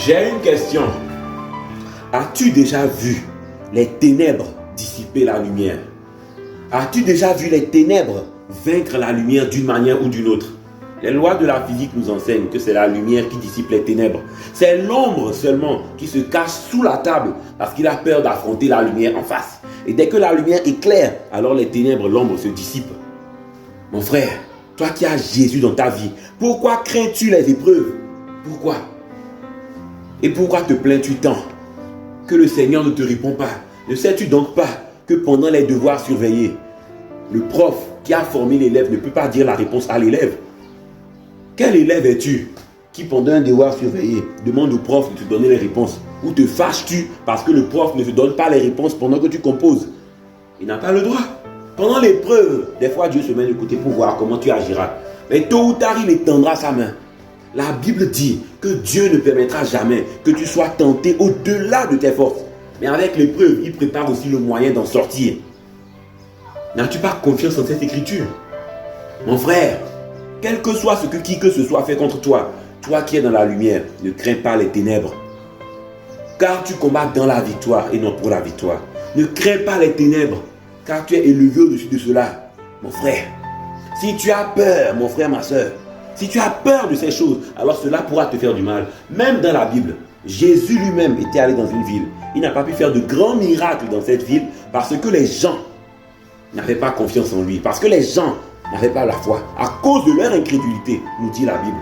J'ai une question. As-tu déjà vu les ténèbres dissiper la lumière? As-tu déjà vu les ténèbres vaincre la lumière d'une manière ou d'une autre? Les lois de la physique nous enseignent que c'est la lumière qui dissipe les ténèbres. C'est l'ombre seulement qui se cache sous la table parce qu'il a peur d'affronter la lumière en face. Et dès que la lumière éclaire, alors les ténèbres, l'ombre se dissipe. Mon frère, toi qui as Jésus dans ta vie, pourquoi crains-tu les épreuves? Pourquoi? Et pourquoi te plains-tu tant que le Seigneur ne te répond pas? Ne sais-tu donc pas que pendant les devoirs surveillés, le prof qui a formé l'élève ne peut pas dire la réponse à l'élève? Quel élève es-tu qui pendant un devoir surveillé demande au prof de te donner les réponses? Ou te fâches-tu parce que le prof ne te donne pas les réponses pendant que tu composes? Il n'a pas le droit. Pendant l'épreuve, des fois Dieu se met de côté pour voir comment tu agiras. Mais tôt ou tard, il étendra sa main. La Bible dit que Dieu ne permettra jamais que tu sois tenté au-delà de tes forces. Mais avec l'épreuve, il prépare aussi le moyen d'en sortir. N'as-tu pas confiance en cette écriture? Mon frère, quel que soit ce que qui que ce soit fait contre toi, toi qui es dans la lumière, ne crains pas les ténèbres. Car tu combats dans la victoire et non pour la victoire. Ne crains pas les ténèbres, car tu es élevé au-dessus de cela. Mon frère, si tu as peur, mon frère, ma soeur, si tu as peur de ces choses, alors cela pourra te faire du mal. Même dans la Bible, Jésus lui-même était allé dans une ville. Il n'a pas pu faire de grands miracles dans cette ville parce que les gens n'avaient pas confiance en lui. Parce que les gens n'avaient pas la foi. À cause de leur incrédulité, nous dit la Bible.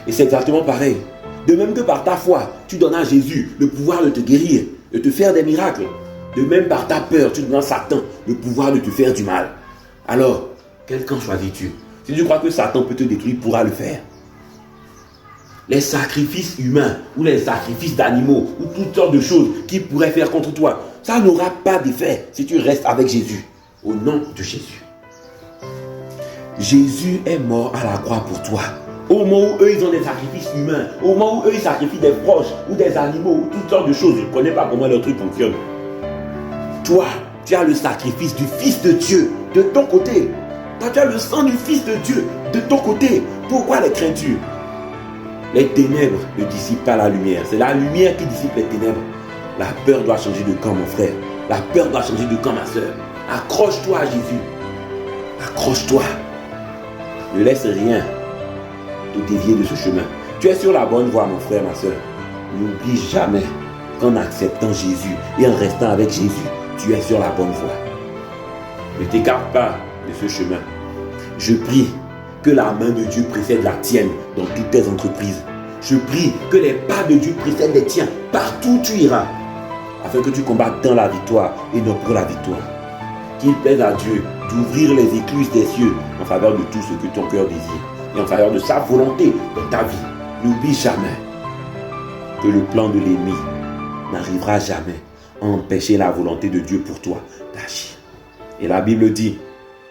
Et c'est exactement pareil. De même que par ta foi, tu donnes à Jésus le pouvoir de te guérir, de te faire des miracles. De même par ta peur, tu donnes à Satan le pouvoir de te faire du mal. Alors, quel camp choisis-tu? Si tu crois que Satan peut te détruire, il pourra le faire. Les sacrifices humains ou les sacrifices d'animaux ou toutes sortes de choses qu'il pourrait faire contre toi, ça n'aura pas d'effet si tu restes avec Jésus. Au nom de Jésus. Jésus est mort à la croix pour toi. Au moment où eux, ils ont des sacrifices humains, au moment où eux, ils sacrifient des proches ou des animaux ou toutes sortes de choses, je ne connais pas comment leur truc fonctionne. Toi, tu as le sacrifice du Fils de Dieu de ton côté. Toi, tu as le sang du Fils de Dieu de ton côté. Pourquoi les crains-tu? Les ténèbres ne dissipent pas la lumière. C'est la lumière qui dissipe les ténèbres. La peur doit changer de camp, mon frère. La peur doit changer de camp, ma soeur. Accroche-toi à Jésus. Accroche-toi. Ne laisse rien te dévier de ce chemin. Tu es sur la bonne voie, mon frère, ma soeur. N'oublie jamais qu'en acceptant Jésus et en restant avec Jésus, tu es sur la bonne voie. Ne t'écarte pas de ce chemin. Je prie que la main de Dieu précède la tienne dans toutes tes entreprises. Je prie que les pas de Dieu précèdent les tiens partout où tu iras, afin que tu combattes dans la victoire et non pour la victoire. Qu'il plaise à Dieu d'ouvrir les écluses des cieux en faveur de tout ce que ton cœur désire et en faveur de sa volonté dans ta vie. N'oublie jamais que le plan de l'ennemi n'arrivera jamais à empêcher la volonté de Dieu pour toi d'agir. Et la Bible dit,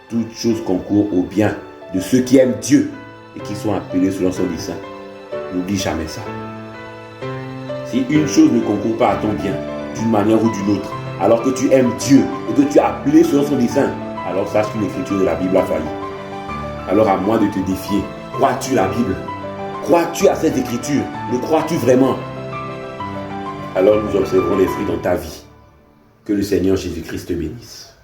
toutes choses concourent au bien de ceux qui aiment Dieu et qui sont appelés selon son dessein. N'oublie jamais ça. Si une chose ne concourt pas à ton bien, d'une manière ou d'une autre, alors que tu aimes Dieu et que tu es appelé selon son dessein, alors sache qu'une écriture de la Bible a failli. Alors à moi de te défier, crois-tu la Bible? Crois-tu à cette écriture? Le crois-tu vraiment? Alors nous observerons les fruits dans ta vie. Que le Seigneur Jésus-Christ te bénisse.